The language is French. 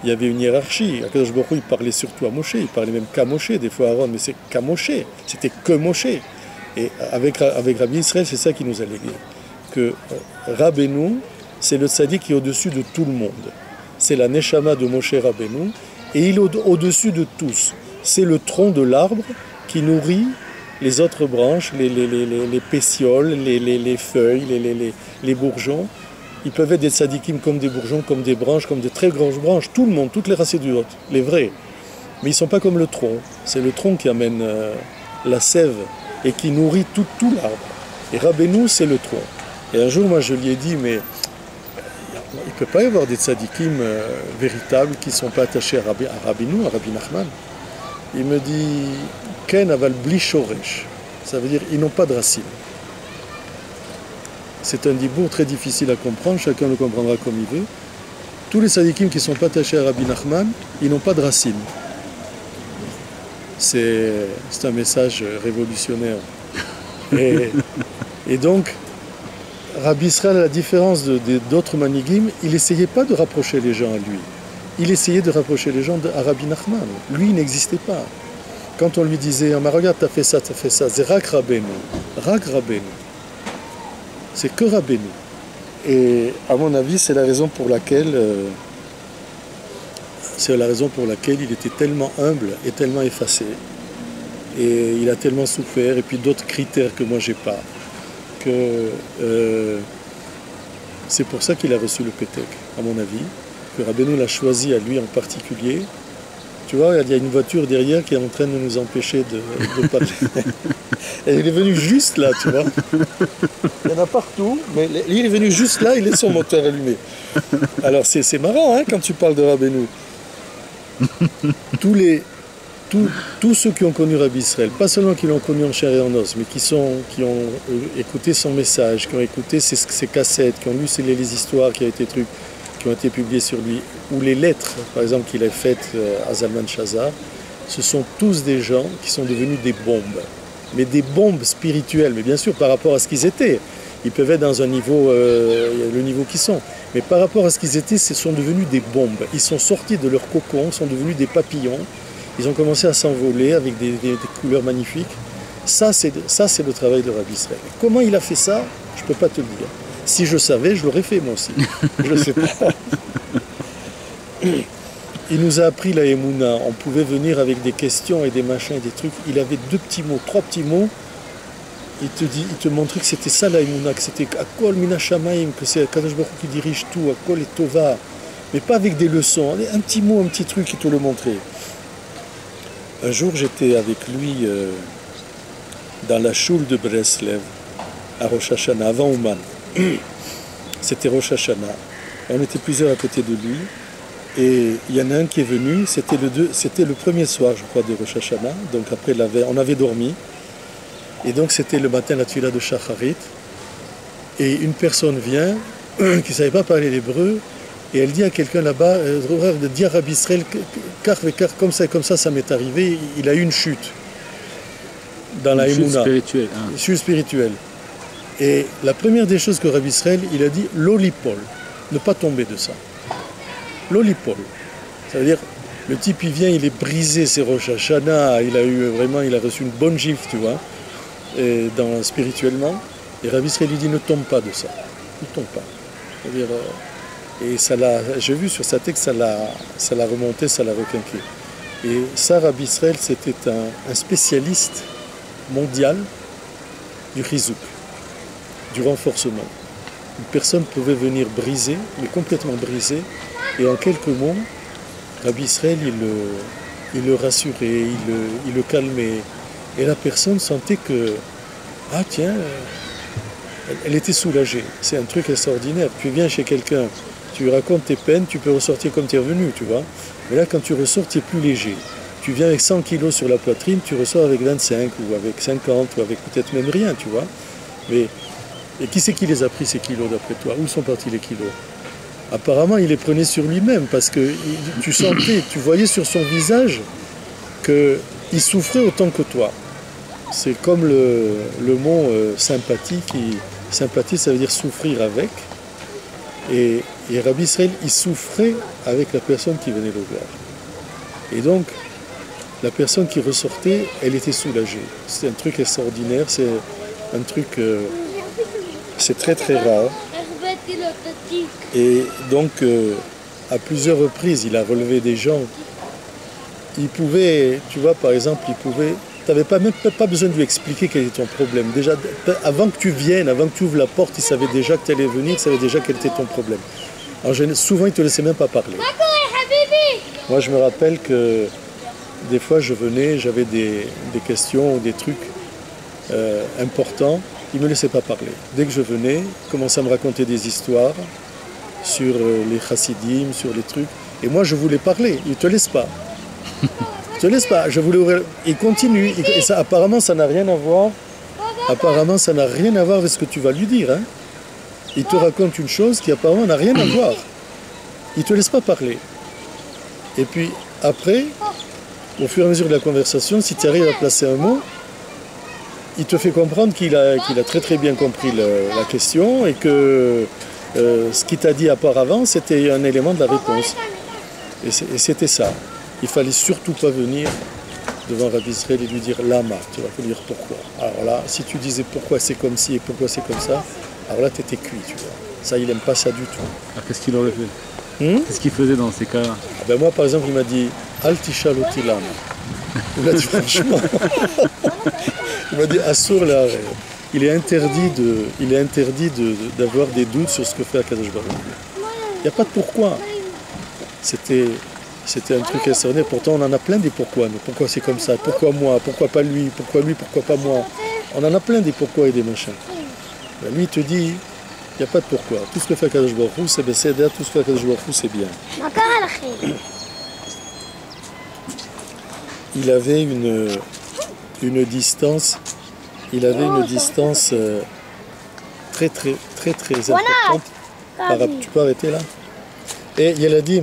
il y avait une hiérarchie. Akadosh Baruch Hu, il parlait surtout à Moshe, il parlait même qu'à Moshe, des fois à Aaron, mais c'est qu'à Moshe, c'était que Moshe. Et avec Rabbi Israël, c'est ça qui nous a légué. Que Rabbeinu, c'est le tzaddik qui est au-dessus de tout le monde. C'est la Neshama de Moshe Rabbeinu, et il est au-dessus de tous. C'est le tronc de l'arbre qui nourrit les autres branches, les pétioles, les feuilles, les bourgeons. Ils peuvent être des tzadikim comme des bourgeons, comme des branches, comme des très grosses branches. Tout le monde, toutes les racines du haut, les vrais. Mais ils ne sont pas comme le tronc. C'est le tronc qui amène la sève et qui nourrit tout l'arbre. Et Rabbeinu, c'est le tronc. Et un jour, moi, je lui ai dit, mais il ne peut pas y avoir des tzadikim véritables qui ne sont pas attachés à Rabbeinu, à Rabbi Nachman. Il me dit, Ken aval bli shoresh. Ça veut dire, ils n'ont pas de racines. C'est un dibour très difficile à comprendre, chacun le comprendra comme il veut. Tous les tzadikim qui ne sont pas attachés à Rabbi Nachman, ils n'ont pas de racines. C'est un message révolutionnaire. Et donc, Rabbi Israël, à la différence d'autres manigim, il n'essayait pas de rapprocher les gens à lui. Il essayait de rapprocher les gens à Rabbi Nachman. Lui, il n'existait pas. Quand on lui disait, oh, regarde, t'as fait ça, c'est Rak Rabbeinu. Rak Rabbeinu. C'est que Rabbeinu. Et à mon avis, c'est la raison pour laquelle il était tellement humble et tellement effacé. Et il a tellement souffert, et puis d'autres critères que moi j'ai pas. Que c'est pour ça qu'il a reçu le Pétek, à mon avis. Que Rabbeinu l'a choisi à lui en particulier. Tu vois, il y a une voiture derrière qui est en train de nous empêcher de parler. Et il est venu juste là, tu vois. Il y en a partout, mais il est venu juste là, il laisse son moteur allumé. Alors c'est marrant, hein, quand tu parles de Rabbeinu. Tous ceux qui ont connu Rabbi Israël, pas seulement qui l'ont connu en chair et en os, mais qui ont écouté son message, qui ont écouté ses cassettes, qui ont lu les histoires qui ont été publiées sur lui, ou les lettres, par exemple, qu'il a faites à Zalman Shazar, ce sont tous des gens qui sont devenus des bombes. Mais des bombes spirituelles, mais bien sûr par rapport à ce qu'ils étaient. Ils peuvent être dans un niveau, le niveau qu'ils sont. Mais par rapport à ce qu'ils étaient, ce sont devenus des bombes. Ils sont sortis de leur cocon, sont devenus des papillons. Ils ont commencé à s'envoler avec des couleurs magnifiques. Ça, c'est le travail de Rabbi Israël. Comment il a fait ça, je ne peux pas te le dire. Si je savais, je l'aurais fait moi aussi. Je ne sais pas. Il nous a appris la Emouna. On pouvait venir avec des questions et des machins et des trucs. Il avait 2 petits mots, 3 petits mots. Il te montrait que c'était ça la Emouna, que c'était Akol Mina Shamaim, que c'est Kadosh Baruch Hu qui dirige tout, Akol et Tova. Mais pas avec des leçons. Un petit mot, un petit truc qui te le montrait. Un jour, j'étais avec lui dans la choule de Breslev, à Rosh Hashanah, avant Ouman. C'était Rosh Hashanah. On était plusieurs à côté de lui. Et il y en a un qui est venu, c'était le premier soir, je crois, de Rosh Hashanah. Donc après, on avait dormi. Et donc c'était le matin, la tuila de Shacharit. Et une personne vient, qui ne savait pas parler l'hébreu, et elle dit à quelqu'un là-bas, de dire à Rabbi Israël, car comme ça, ça m'est arrivé, il a eu une chute dans la Emouna. Chute spirituelle. Hein. Chute spirituelle. Et la première des choses que Rabbi Israël, il a dit, l'olipol, ne pas tomber de ça. L'olipol. Ça veut dire, le type, il vient, il est brisé, c'est Rosh Hashanah, il a reçu une bonne gifle, tu vois, spirituellement. Et Rabbi Israël lui dit, ne tombe pas de ça. Ne tombe pas. C'est-à-dire, et j'ai vu sur sa texte, ça l'a remonté, ça l'a requinqué. Et ça, Rabbi Israël, c'était un spécialiste mondial du chizouk, du renforcement. Une personne pouvait venir briser, mais complètement briser, et en quelques mots, Rabbi Israël, il le rassurait, il le calmait. Et la personne sentait que, ah tiens, elle était soulagée. C'est un truc extraordinaire. Tu viens chez quelqu'un, tu lui racontes tes peines, tu peux ressortir comme tu es revenu, tu vois. Mais là, quand tu ressors, tu es plus léger. Tu viens avec 100 kilos sur la poitrine, tu ressors avec 25 ou avec 50 ou avec peut-être même rien, tu vois. Et qui c'est qui les a pris, ces kilos, d'après toi? Où sont partis les kilos? Apparemment, il les prenait sur lui-même parce que tu sentais, tu voyais sur son visage qu'il souffrait autant que toi. C'est comme le mot sympathie. Sympathie, ça veut dire souffrir avec. Et Et Rabbi Israël, il souffrait avec la personne qui venait le voir. Et donc, la personne qui ressortait, elle était soulagée. C'est un truc extraordinaire, c'est un truc... c'est très très rare. Et donc, à plusieurs reprises, il a relevé des gens. Il pouvait, tu vois, par exemple, tu n'avais même pas besoin de lui expliquer quel était ton problème. Déjà, avant que tu viennes, avant que tu ouvres la porte, il savait déjà que tu allais venir, il savait déjà quel était ton problème. Souvent, il ne te laissait même pas parler. Moi, je me rappelle que des fois, je venais, j'avais des questions ou des trucs importants, il ne me laissait pas parler. Dès que je venais, il commençait à me raconter des histoires sur les chassidim, sur les trucs. Et moi, je voulais parler, il ne te laisse pas. Il te laisse pas, je voulais ouvrir. Il continue, et ça, apparemment, ça n'a rien à voir. Apparemment, ça n'a rien à voir avec ce que tu vas lui dire. Hein. Il te raconte une chose qui apparemment n'a rien à voir. Il ne te laisse pas parler. Et puis, après, au fur et à mesure de la conversation, si tu arrives à placer un mot, il te fait comprendre qu'il a très très bien compris la question et que ce qu'il t'a dit auparavant, c'était un élément de la réponse. Et c'était ça. Il fallait surtout pas venir devant Rabbi Israël et lui dire lama, tu vas lui dire pourquoi. Alors là, si tu disais pourquoi c'est comme ci et pourquoi c'est comme ça, alors là tu étais cuit, tu vois. Ça, il n'aime pas ça du tout. Alors qu'est-ce qu'il aurait fait? Qu'est-ce qu'il faisait dans ces cas-là? Ben moi, par exemple, il m'a dit Al tishaloti lama. Il m'a dit franchement, il m'a dit Assur la. Il est interdit d'avoir des doutes sur ce que fait Akadosh Baruch Hu. Il n'y a pas de pourquoi. C'était un truc extraordinaire. Pourtant, on en a plein des pourquoi. Mais pourquoi c'est comme ça? Pourquoi moi? Pourquoi pas lui? Pourquoi lui? Pourquoi pas moi? On en a plein des pourquoi et des machins. Ben, lui, il te dit, il n'y a pas de pourquoi. Tout ce que fait Akadosh Baruch Hu, c'est Besséder. Tout ce que fait Akadosh Baruch Hu, c'est bien. Il avait une distance. Il avait une distance très importante. Tu peux arrêter là? Et il a dit.